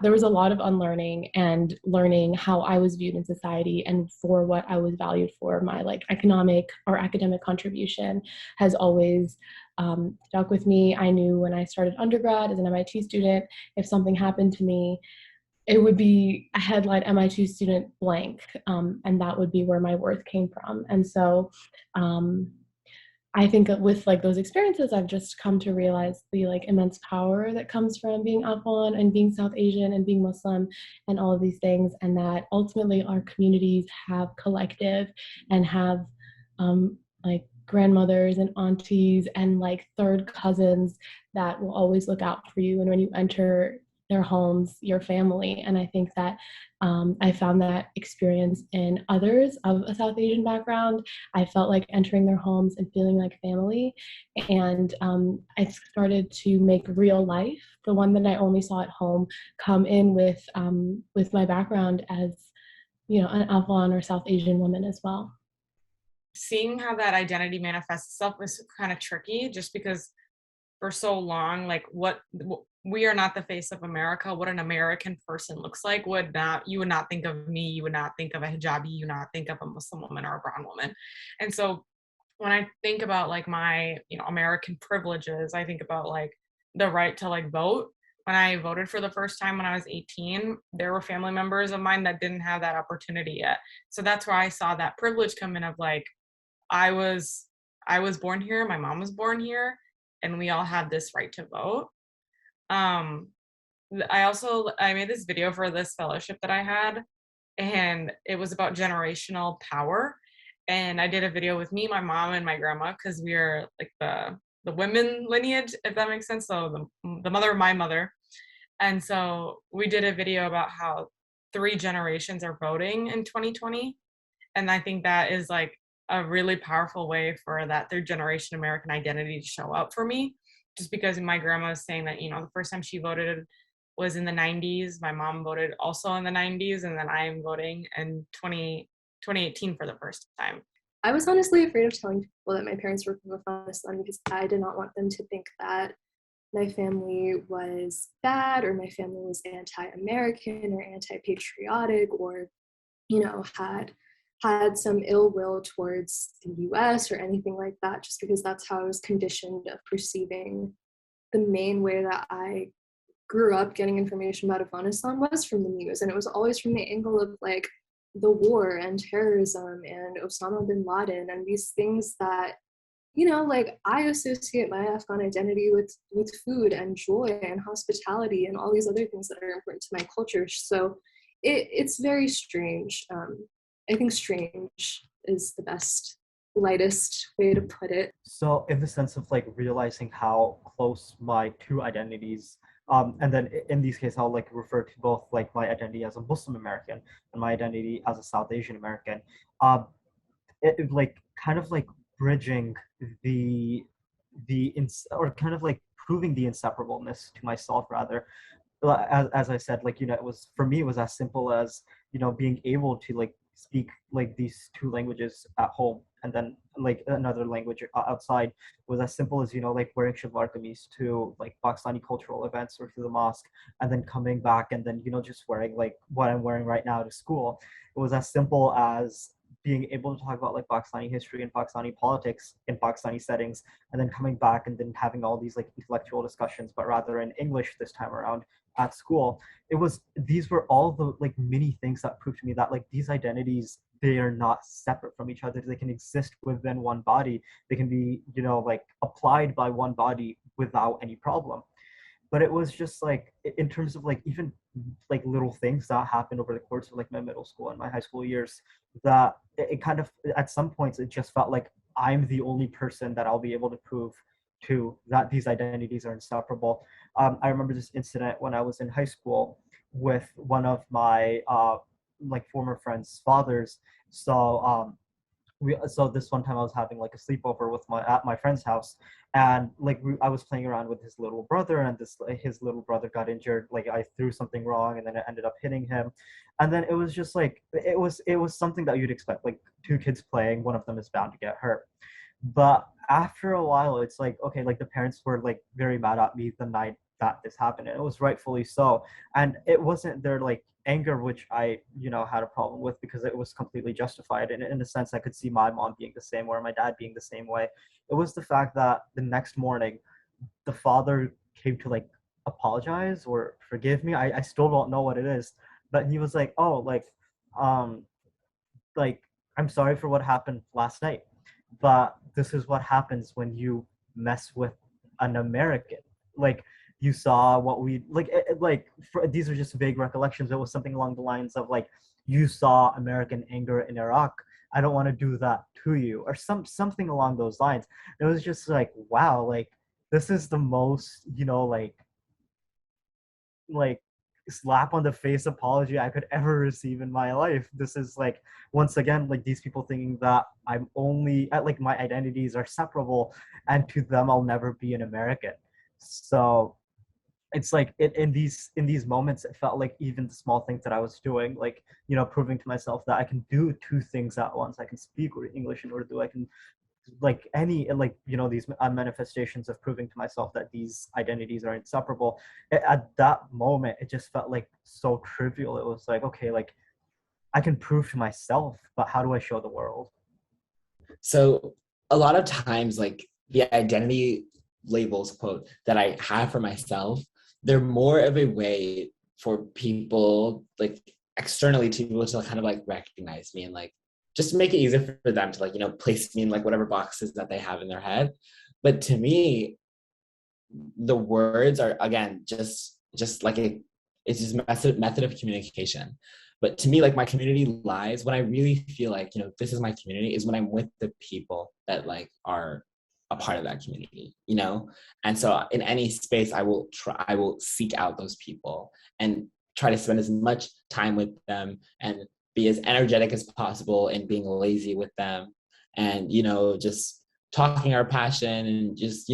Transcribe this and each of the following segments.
there was a lot of unlearning and learning how I was viewed in society and for what I was valued for. My like economic or academic contribution has always stuck with me. I knew when I started undergrad as an MIT student, if something happened to me, it would be a headline MIT student blank, and that would be where my worth came from. And so um, I think that with like those experiences, I've just come to realize the like immense power that comes from being Afghan and being South Asian and being Muslim and all of these things, and that ultimately our communities have collective and have like grandmothers and aunties and like third cousins that will always look out for you. And when you enter their homes, your family. And I think that I found that experience in others of a South Asian background. I felt like entering their homes and feeling like family. And I started to make real life, the one that I only saw at home, come in with my background as, you know, an Afghan or South Asian woman as well. Seeing how that identity manifests itself was kind of tricky just because for so long, like we are not the face of America. What an American person looks like would not, you would not think of me, you would not think of a hijabi, you would not think of a Muslim woman or a brown woman. And so when I think about like my, American privileges, I think about like the right to like vote. When I voted for the first time when I was 18, there were family members of mine that didn't have that opportunity yet. So that's where I saw that privilege come in of like, I was I was born here, my mom was born here, and we all have this right to vote. Um, I made this video for this fellowship that I had, and it was about generational power. And I did a video with me, my mom, and my grandma because we are like the women lineage, if that makes sense. So the mother of my mother, and so we did a video about how three generations are voting in 2020, and I think that is like a really powerful way for that third generation American identity to show up for me. Just because my grandma was saying that, the first time she voted was in the 90s. My mom voted also in the 90s. And then I am voting in 2018 for the first time. I was honestly afraid of telling people that my parents were from Afghanistan because I did not want them to think that my family was bad or my family was anti-American or anti-patriotic or, had some ill will towards the US or anything like that, just because that's how I was conditioned of perceiving the main way that I grew up getting information about Afghanistan was from the news. And it was always from the angle of like the war and terrorism and Osama bin Laden and these things that, like I associate my Afghan identity with food and joy and hospitality and all these other things that are important to my culture. So it's very strange. I think strange is the best, lightest way to put it. So in the sense of like realizing how close my two identities, and then in these cases, I'll like refer to both like my identity as a Muslim American and my identity as a South Asian American. Like kind of like bridging or kind of like proving the inseparableness to myself rather. As I said, like, it was, for me, it was as simple as, being able to like speak like these two languages at home and then like another language outside. Was as simple as, like wearing shalwar kameez to like Pakistani cultural events or to the mosque, and then coming back and then, just wearing like what I'm wearing right now to school. It was as simple as being able to talk about like Pakistani history and Pakistani politics in Pakistani settings, and then coming back and then having all these like intellectual discussions, but rather in English this time around at school. These were all the like many things that proved to me that like these identities, they are not separate from each other. They can exist within one body. They can be, like applied by one body without any problem. But it was just like in terms of like even like little things that happened over the course of like my middle school and my high school years, that it kind of, at some points, it just felt like I'm the only person that I'll be able to prove to that these identities are inseparable. I remember this incident when I was in high school with one of my like former friends' fathers. So so this one time I was having like a sleepover with at my friend's house, and like I was playing around with his little brother, and his little brother got injured. Like I threw something wrong, and then it ended up hitting him. And then it was just like it was something that you'd expect, like two kids playing, one of them is bound to get hurt. But after a while, it's like, okay, like the parents were like very mad at me the night that this happened, and it was rightfully so. And it wasn't their like anger which I, had a problem with, because it was completely justified, and in a sense I could see my mom being the same way, or my dad being the same way. It was the fact that the next morning the father came to like apologize or forgive me. I still don't know what it is, but he was like, oh, um like, I'm sorry for what happened last night, but this is what happens when you mess with an American. Like, you saw what we like. These are just vague recollections. It was something along the lines of like, you saw American anger in Iraq. I don't want to do that to you, or something along those lines. It was just like, wow, like this is the most, like slap on the face apology I could ever receive in my life. This is like, once again, like these people thinking that I'm only at like my identities are separable, and to them I'll never be an American. So it's like in these moments it felt like even the small things that I was doing, like, proving to myself that I can do two things at once. I can speak English and Urdu. I can, like, any, like, these manifestations of proving to myself that these identities are inseparable. At that moment it just felt like so trivial. It was like, okay, like I can prove to myself, but how do I show the world? So a lot of times, like the identity labels, quote, that I have for myself, they're more of a way for people, like externally to people, to kind of like recognize me and like just make it easier for them to like, place me in like whatever boxes that they have in their head. But to me, the words are, again, just like it's just method of communication. But to me, like my community lies when I really feel like, this is my community, is when I'm with the people that like are a part of that community, And so in any space, I will seek out those people and try to spend as much time with them and be as energetic as possible and being lazy with them, and, just talking our passion and just,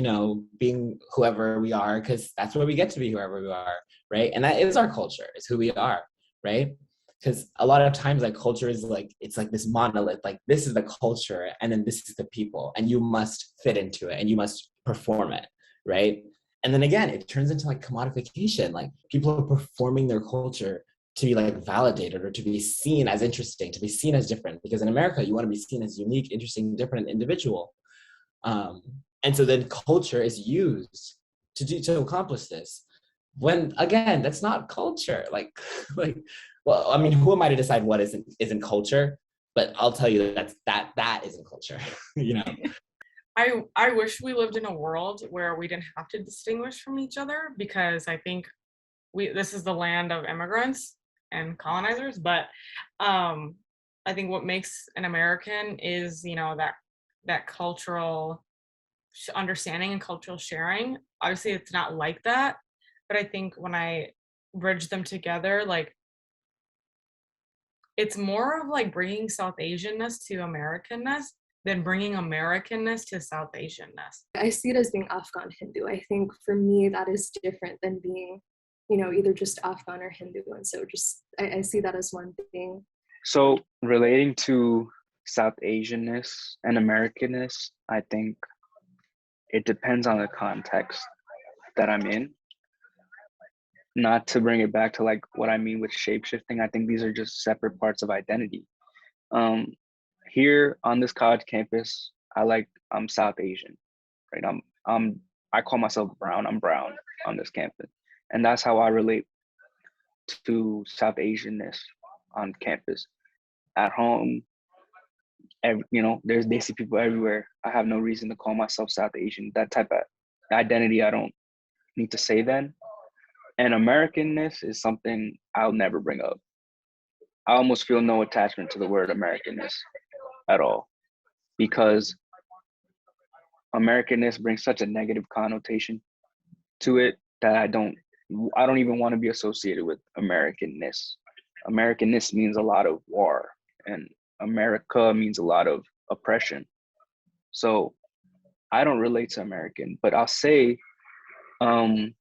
being whoever we are, because that's where we get to be whoever we are, right? And that is our culture, is who we are, right? Because a lot of times like culture is like, it's like this monolith, like this is the culture and then this is the people, and you must fit into it and you must perform it, right? And then again, it turns into like commodification. Like people are performing their culture to be like validated or to be seen as interesting, to be seen as different, because in America you want to be seen as unique, interesting, different individual. And so then culture is used to accomplish this, when again, that's not culture. Like like, well, I mean, who am I to decide what isn't culture? But I'll tell you that isn't culture. I wish we lived in a world where we didn't have to distinguish from each other, because I think this is the land of immigrants and colonizers. But I think what makes an American is, that cultural understanding and cultural sharing. Obviously it's not like that, but I think when I bridge them together, like it's more of like bringing South Asianness to Americanness than bringing Americanness to South Asianness. I see it as being Afghan Hindu. I think for me that is different than being, either just Afghan or Hindu. And so just I see that as one thing. So relating to South Asianness and Americanness, I think it depends on the context that I'm in. Not to bring it back to like what I mean with shapeshifting, I think these are just separate parts of identity. Here on this college campus, I'm South Asian, right? I call myself brown. I'm brown on this campus, and that's how I relate to South Asianness on campus. At home, they see people everywhere. I have no reason to call myself South Asian. That type of identity, I don't need to say then. And Americanness is something I'll never bring up. I almost feel no attachment to the word Americanness at all, because Americanness brings such a negative connotation to it that I don't even want to be associated with Americanness. Americanness means a lot of war, and America means a lot of oppression. So I don't relate to American, but I'll say when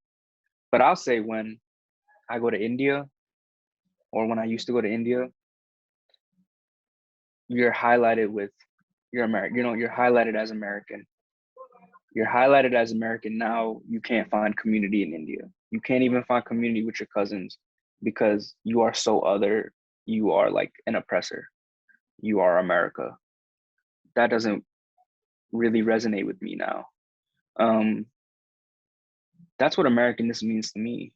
I go to India, or when I used to go to India, you're highlighted with you're American. You're highlighted as American. You're highlighted as American. Now you can't find community in India. You can't even find community with your cousins because you are so other. You are like an oppressor. You are America. That doesn't really resonate with me now. That's what Americanness means to me.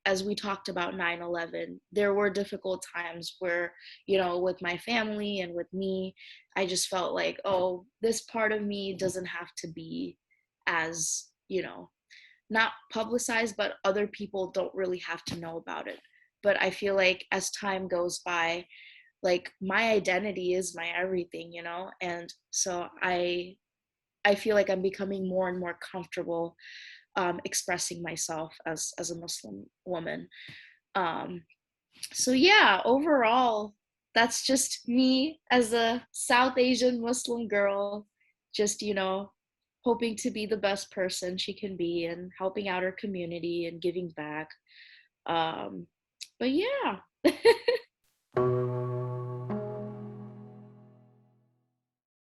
As we talked about 9/11, there were difficult times where, you know, with my family and with me, I just felt like, oh, this part of me doesn't have to be as, you know, not publicized, but other people don't really have to know about it. But I feel like as time goes by, like my identity is my everything, you know? And so I feel like I'm becoming more and more comfortable expressing myself as a Muslim woman. Um, so yeah, overall, that's just me as a South Asian Muslim girl, just, you know, hoping to be the best person she can be and helping out her community and giving back. But yeah.